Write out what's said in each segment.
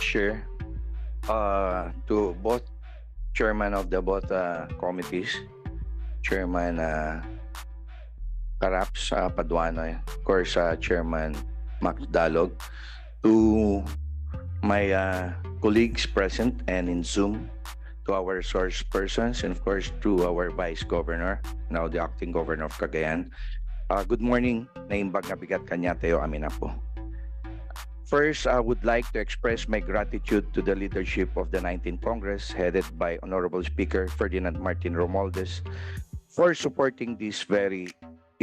Chair, to both chairman of the both committees, Chairman Caraps Paduano, of course, Chairman Macdalog, to my colleagues present and in Zoom, to our resource persons, and of course to our Vice Governor, now the Acting Governor of Cagayan. Good morning, naimbag na bigat kanya tayo amin na po. First, I would like to express my gratitude to the leadership of the 19th Congress, headed by Honorable Speaker Ferdinand Martin Romualdez, for supporting these very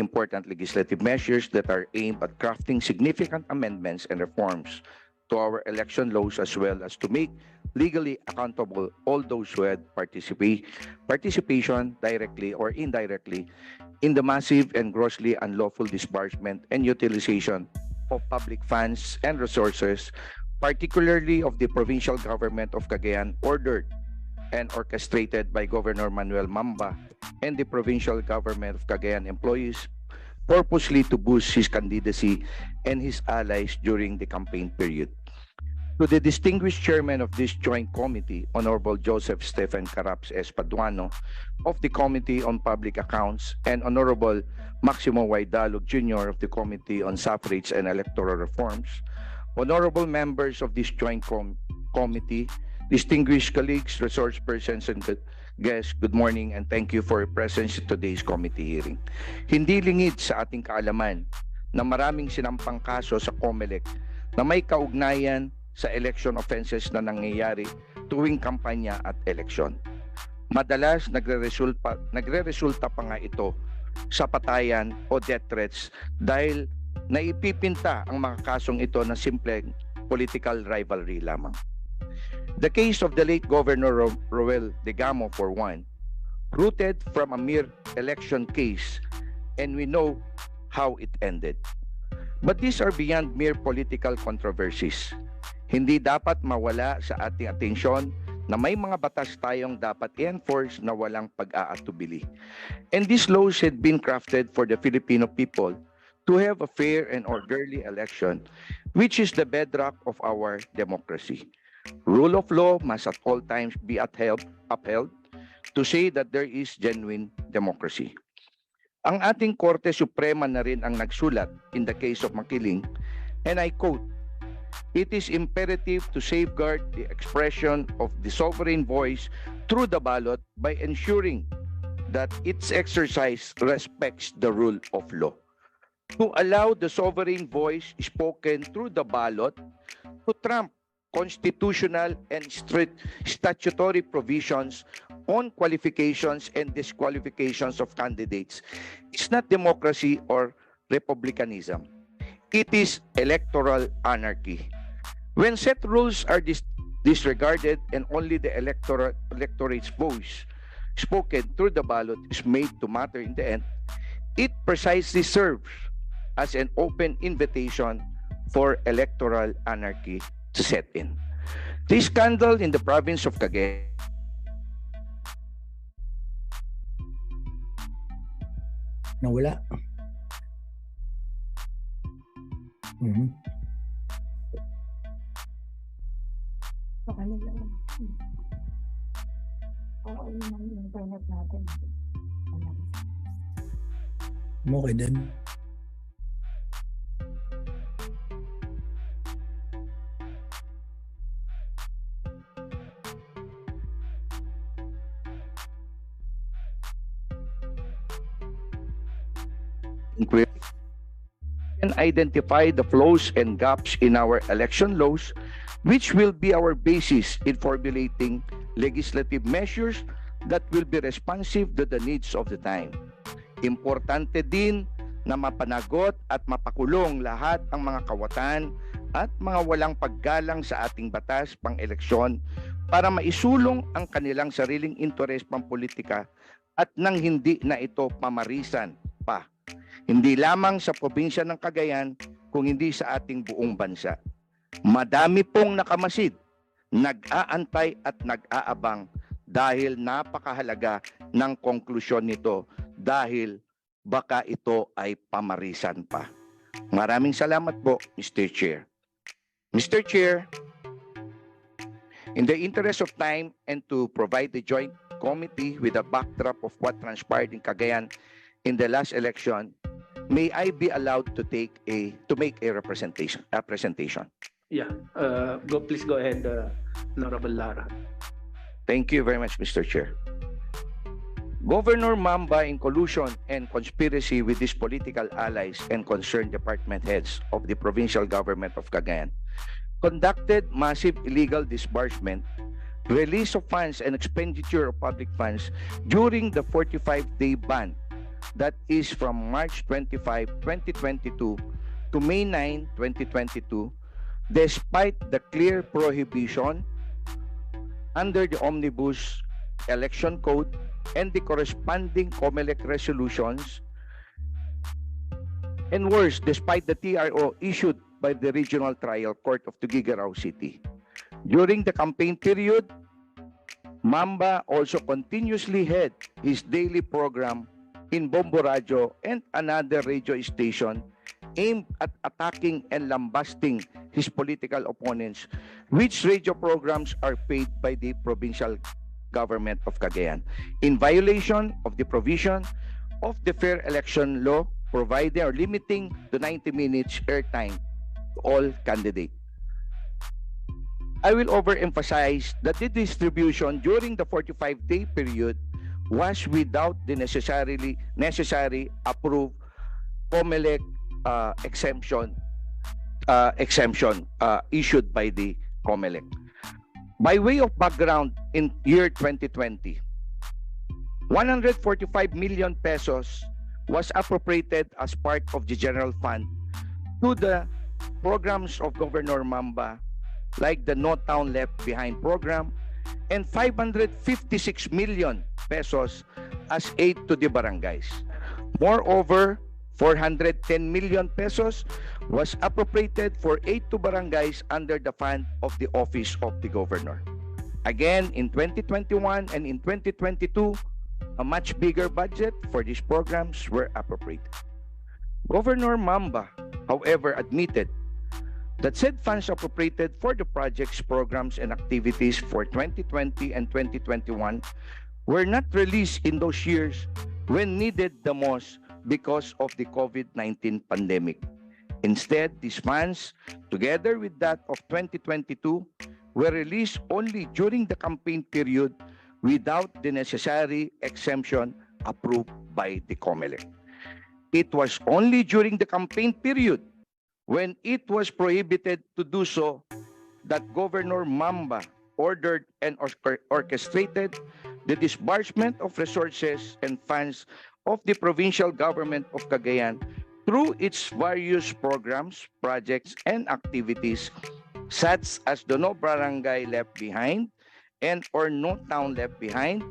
important legislative measures that are aimed at crafting significant amendments and reforms to our election laws, as well as to make legally accountable all those who had participation directly or indirectly in the massive and grossly unlawful disbursement and utilization of public funds and resources, particularly of the provincial government of Cagayan, ordered and orchestrated by Governor Manuel MAMBA and the provincial government of Cagayan employees, purposely to boost his candidacy and his allies during the campaign period. To the distinguished chairman of this joint committee, Honorable Joseph Stephen Caraps S. Paduano of the Committee on Public Accounts, and Honorable Maximo Waidalog Jr. of the Committee on Suffrage and Electoral Reforms, honorable members of this joint committee, distinguished colleagues, resource persons, and guests, good morning and thank you for your presence in today's committee hearing. Hindi lingid sa ating kaalaman na maraming sinampang kaso sa COMELEC na may kaugnayan sa election offenses na nangyayari tuwing kampanya at eleksyon. Madalas nagre-resulta pa nga ito sa patayan o death threats dahil naipipinta ang mga kasong ito na simpleng political rivalry lamang. The case of the late Governor Roel Degamo, for one, rooted from a mere election case, and we know how it ended. But these are beyond mere political controversies. Hindi dapat mawala sa ating atensyon na may mga batas tayong dapat i-enforce na walang pag-aatubili. And these laws had been crafted for the Filipino people to have a fair and orderly election, which is the bedrock of our democracy. Rule of law must at all times be upheld to say that there is genuine democracy. Ang ating Korte Suprema na rin ang nagsulat in the case of Makiling, and I quote, "It is imperative to safeguard the expression of the sovereign voice through the ballot by ensuring that its exercise respects the rule of law. To allow the sovereign voice spoken through the ballot to trump constitutional and statutory provisions on qualifications and disqualifications of candidates is not democracy or republicanism. It is electoral anarchy. When set rules are disregarded and only the electorate's voice spoken through the ballot is made to matter in the end, it precisely serves as an open invitation for electoral anarchy to set in. This scandal in the province of Cagayan nawala. Internet natin. Okay din. and identify the flaws and gaps in our election laws, which will be our basis in formulating legislative measures that will be responsive to the needs of the time. Importante din na mapanagot at mapakulong lahat ang mga kawatan at mga walang paggalang sa ating batas pang-eleksyon para maisulong ang kanilang sariling interes pampolitika at nang hindi na ito pamarisan pa. Hindi lamang sa probinsya ng Cagayan, kung hindi sa ating buong bansa. Madami pong nakamasid, nag-aantay at nag-aabang dahil napakahalaga ng konklusyon nito dahil baka ito ay pamarisan pa. Maraming salamat po, Mr. Chair. Mr. Chair, In the interest of time and to provide the joint committee with a backdrop of what transpired in Cagayan in the last election, may I be allowed to make a presentation? Yeah, please go ahead, Honorable Lara. Thank you very much, Mr. Chair. Governor MAMBA, in collusion and conspiracy with his political allies and concerned department heads of the provincial government of Cagayan, conducted massive illegal disbursement, release of funds and expenditure of public funds during the 45-day ban that is from March 25, 2022 to May 9, 2022, despite the clear prohibition under the Omnibus Election Code and the corresponding COMELEC resolutions, and worse, despite the TRO issued by the Regional Trial Court of Tuguegarao City. During the campaign period, MAMBA also continuously had his daily program in Bombo Radio and another radio station aimed at attacking and lambasting his political opponents, which radio programs are paid by the provincial government of Cagayan, in violation of the provision of the Fair Election Law, providing or limiting to 90 minutes airtime to all candidates. I will overemphasize that the distribution during the 45-day period was without the necessary approved COMELEC exemption issued by the COMELEC. By way of background, in year 2020, 145 million pesos was appropriated as part of the general fund to the programs of Governor MAMBA, like the No Town Left Behind program, and 556 million pesos as aid to the barangays. Moreover, 410 million pesos was appropriated for aid to barangays under the fund of the Office of the Governor. Again, in 2021 and in 2022, a much bigger budget for these programs were appropriated. Governor MAMBA, however, admitted that said funds appropriated for the projects, programs, and activities for 2020 and 2021 were not released in those years when needed the most because of the COVID-19 pandemic. Instead, these funds, together with that of 2022, were released only during the campaign period without the necessary exemption approved by the COMELEC. It was only during the campaign period, when it was prohibited to do so, that Governor MAMBA ordered and orchestrated the disbursement of resources and funds of the provincial government of Cagayan through its various programs, projects, and activities, such as the No Barangay Left Behind and or No Town Left Behind,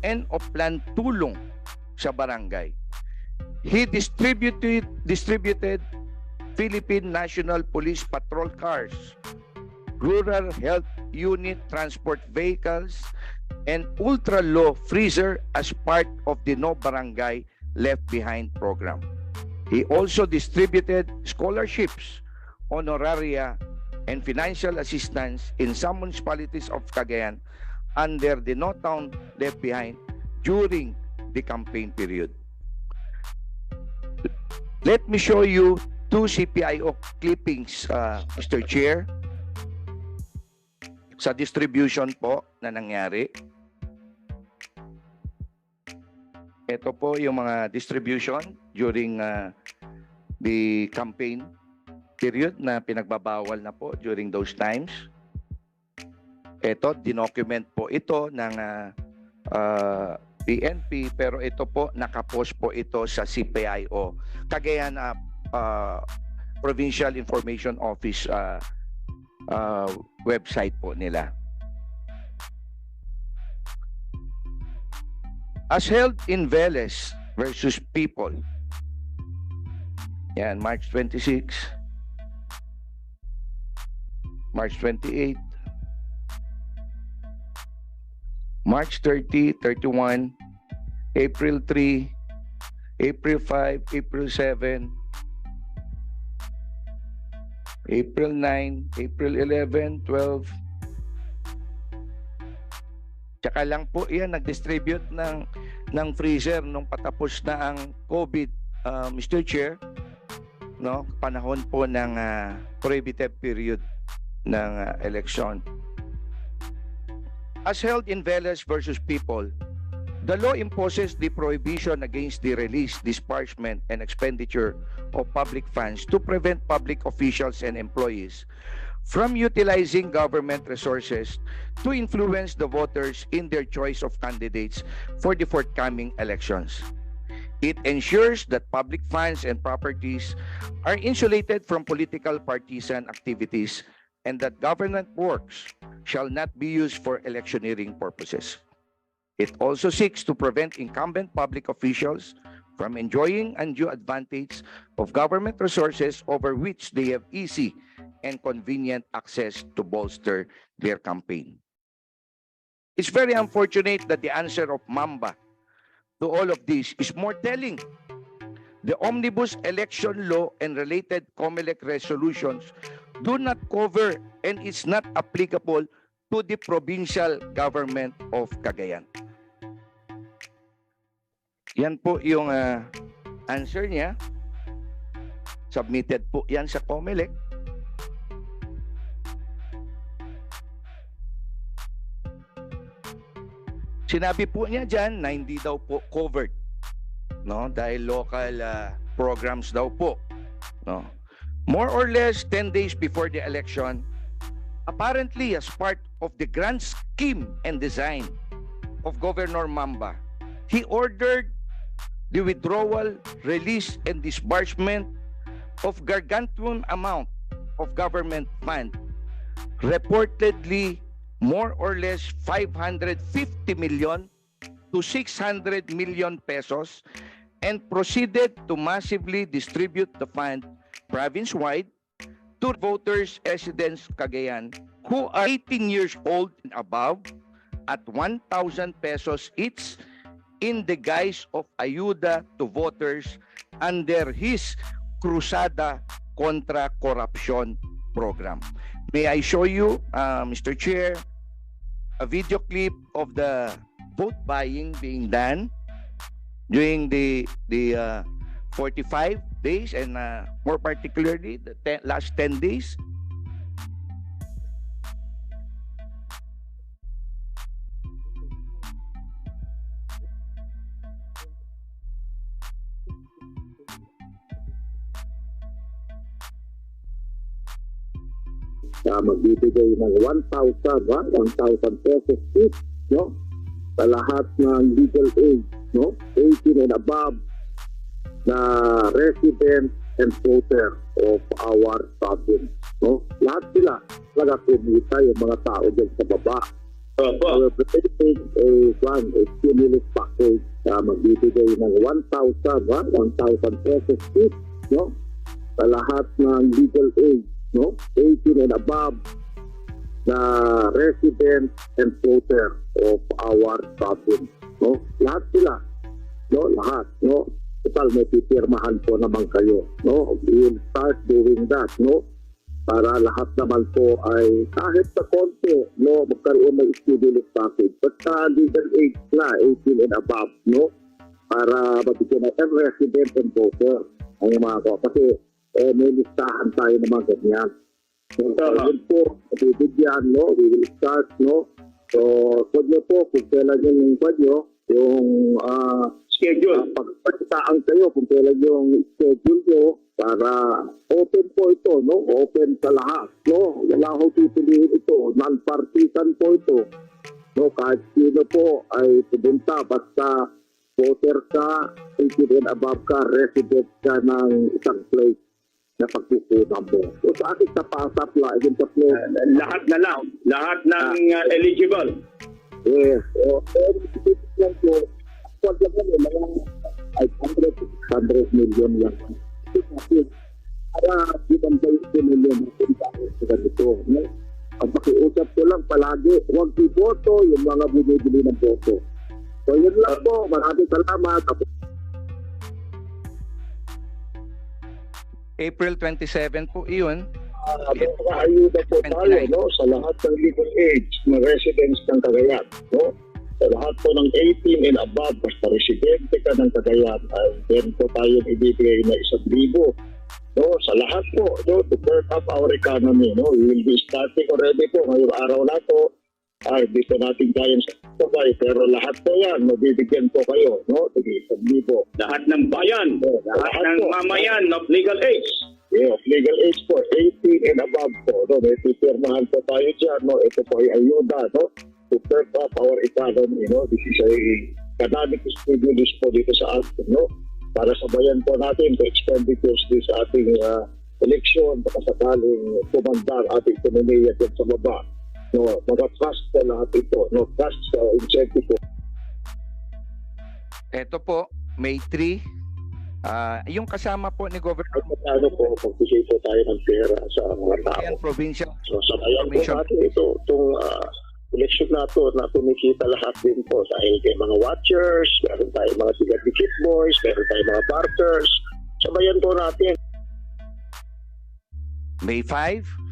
and of Plan Tulong sa Barangay. He distributed Philippine National Police patrol cars, rural health unit transport vehicles, and ultra-low freezer as part of the No Barangay Left Behind program. He also distributed scholarships, honoraria, and financial assistance in some municipalities of Cagayan under the No Town Left Behind during the campaign period. Let me show you two CPIO clippings, Mr. Chair, sa distribution po na nangyari. Ito po yung mga distribution during the campaign period na pinagbabawal na po during those times. Ito, dinocument po ito ng PNP, pero ito po, nakapost po ito sa CPIO, Cagayan Provincial Information Office website po nila. As held in Veles versus People. Yan, March 26, March 28, March 30, 31, April 3, April 5, April 7, April 9, April 11, 12, Tsaka lang po yan, nag-distribute ng freezer nung patapos na ang COVID, Mr. Chair, no? Panahon po ng prohibitive period ng election. As held in Velas versus People, the law imposes the prohibition against the release, disbursement, and expenditure of public funds to prevent public officials and employees from utilizing government resources to influence the voters in their choice of candidates for the forthcoming elections. It ensures that public funds and properties are insulated from political partisan activities and that government works shall not be used for electioneering purposes. It also seeks to prevent incumbent public officials from enjoying undue advantage of government resources over which they have easy and convenient access to bolster their campaign. It's very unfortunate that the answer of MAMBA to all of this is more telling. The Omnibus Election Law and related COMELEC resolutions do not cover and is not applicable to the provincial government of Cagayan. Yan po yung answer niya. Submitted po yan sa COMELEC. Sinabi po niya dyan na hindi daw po covered, no? Dahil local programs daw po, no? More or less 10 days before the election, apparently as part of the grand scheme and design of Governor MAMBA, he ordered the withdrawal, release, and disbursement of gargantuan amount of government fund, reportedly more or less 550 million to 600 million pesos, and proceeded to massively distribute the fund province-wide to voters, residents Cagayan who are 18 years old and above at 1,000 pesos each in the guise of ayuda to voters under his Crusada Contra Corruption program. May I show you, Mr. Chair, a video clip of the vote buying being done during the 45 days and more particularly the last 10 days. Magbibigay ng 1,000 pesos each, no? Sa lahat ng legal age, no? 18 and above na resident and voter of our province, no? Lahat sila, talaga kumita yung mga tao dyan sa baba. We're presenting a stimulus package na magbibigay ng 1,000 pesos each, no? Sa lahat ng legal age, no? 18 and above na resident and voter of our province, no? Lahat sila, no? Lahat, no? Total, may pipirmahan po naman kayo, no? We will start doing that, no? Para lahat naman po ay kahit sa konti, no? Magkaroon ng stimulus package. Basta legal age na, 18 and above, no? Para mabigyan ng resident and voter ang mga ko. Kasi may listahan tayo ng mga ganyan. So, yun po, bibigyan, no? We will start, no? So, kung nyo po, kung kailan yung kwanyo, yung schedule. Pagpakitaan kayo kung kailan yung schedule nyo para open po ito, no? Open sa lahat, no? Wala akong pipiliin ito. Non-partisan po ito. No? Kahit sino po ay pumunta, basta voter ka, 18 and above ka, resident ka ng isang place na pagkukunan mo. So sa akin sa pasapla, yung tatlo, lahat na lang, lahat ng eligible. Yes. So, lang po, wag lang ano, mga 500 million lang. Para ibang 20 million sa ganito. Ang pakiusap ko lang palagi, huwag iboto yung mga bumibili ng boto. So yun lang po, maraming salamat. April 27 po iyon. Ayuda po tayo, no? Sa lahat ng legal age na residents ng Cagayan, no? Sa lahat po ng 18 and above, basta residente ka ng Cagayan, ay then po tayo ibibigay na 1,000. No, sa lahat po, no, to burn up our economy, no, we will be starting already po ngayong araw na to. Ay, dito natin kayang sabay, pero lahat po yan, mabibigyan po kayo, no, 1,000. Lahat ng bayan, No, lahat ng po. mamayan of legal age. Yeah, of legal age po, 18 and above po, no, may pipirmahan po tayo dyan, no, ito po ay ayuda, no, to burn up our economy, no, this is a economic stimulus po dito sa atin, no, para sabayan po natin sa expenditures din sa ating eleksyon, baka sakaling tumanda ang ating ekonomiya dyan sa baba. No, mag-trust po lahat ito. No, trust sa incentive po. Ito po, May 3. Yung kasama po ni Governor At magkano po, magbigay po tayo ng pera sa mga tao. Cagayan Provincial So, sabayan po natin itong election na ito na kumikita lahat din po dahil kay mga watchers, meron tayong mga tiga-dikit boys, meron tayong mga partners. Sabayan po natin. May 5.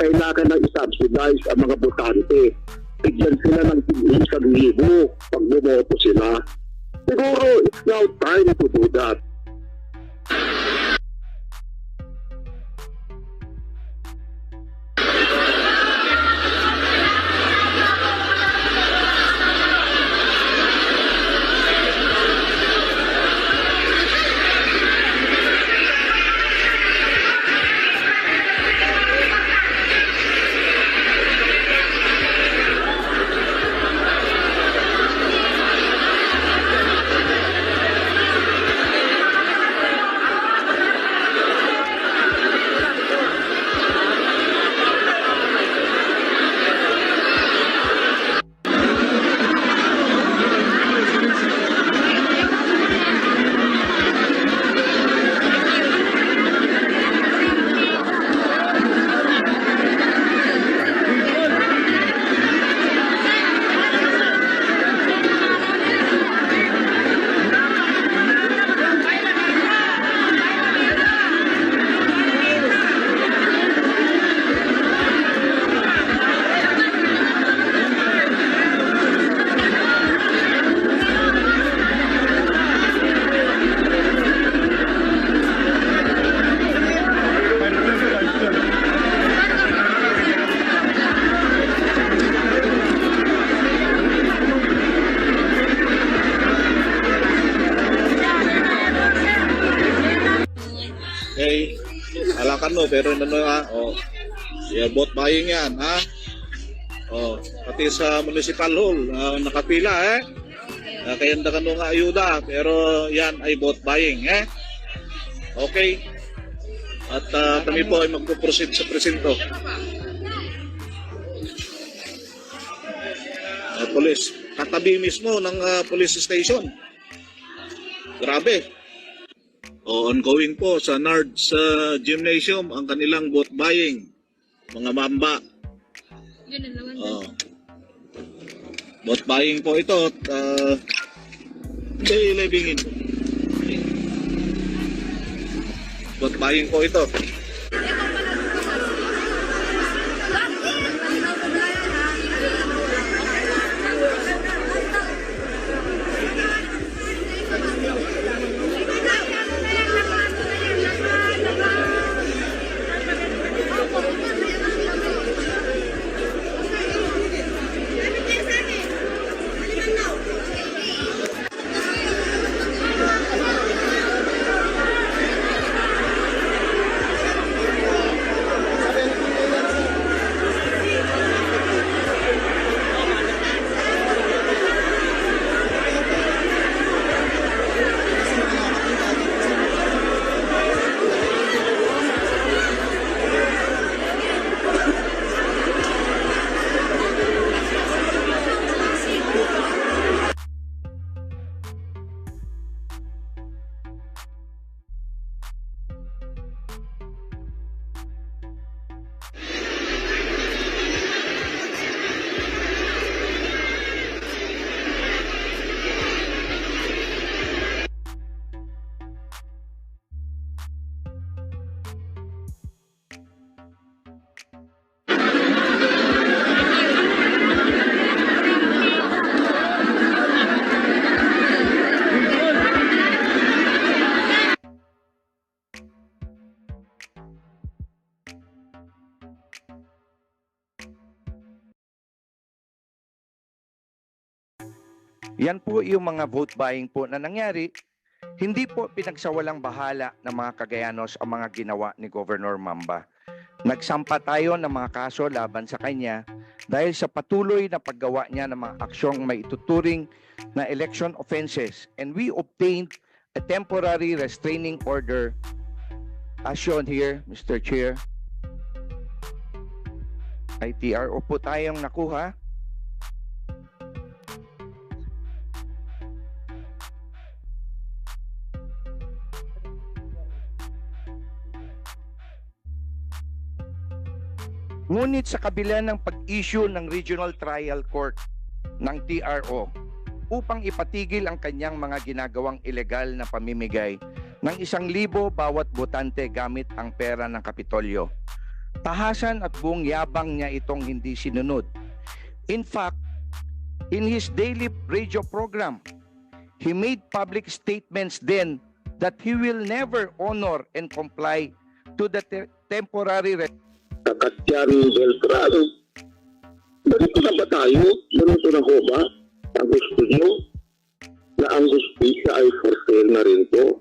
Kailangan na i-subsidize ang mga botante. Bigyan sila ng 1,000 pag bumoto sila. Siguro, it's now time to do that. Okay, alakan mo, pero ano ha, yeah, vote buying yan, ha? Pati sa municipal hall, nakapila, kaya ka nung ayuda, pero yan ay vote buying, Okay? At kami po ay magpo-proceed sa presinto. Police, katabi mismo ng police station. Grabe. Ongoing po sa Nards Gymnasium ang kanilang vote buying, mga MAMBA. Vote buying po ito at hindi living in. Vote buying po ito. Yan po yung mga vote buying po na nangyari. Hindi po pinagsawalang bahala ng mga Cagayanos ang mga ginawa ni Governor MAMBA. Nagsampa tayo ng mga kaso laban sa kanya dahil sa patuloy na paggawa niya ng mga aksyong may ituturing na election offenses, and we obtained a temporary restraining order as shown here, Mr. Chair. ITRO po tayong nakuha. Ngunit sa kabila ng pag-issue ng Regional Trial Court ng TRO upang ipatigil ang kanyang mga ginagawang ilegal na pamimigay ng 1,000 bawat botante gamit ang pera ng Kapitolyo, tahasan at buong yabang niya itong hindi sinunod. In fact, in his daily radio program, he made public statements then that he will never honor and comply to the temporary Kakatyan Beltran. Ganito na ba tayo? Ganito na ho ba? Ang gusto nyo na ang justisya ay for sale na rin po?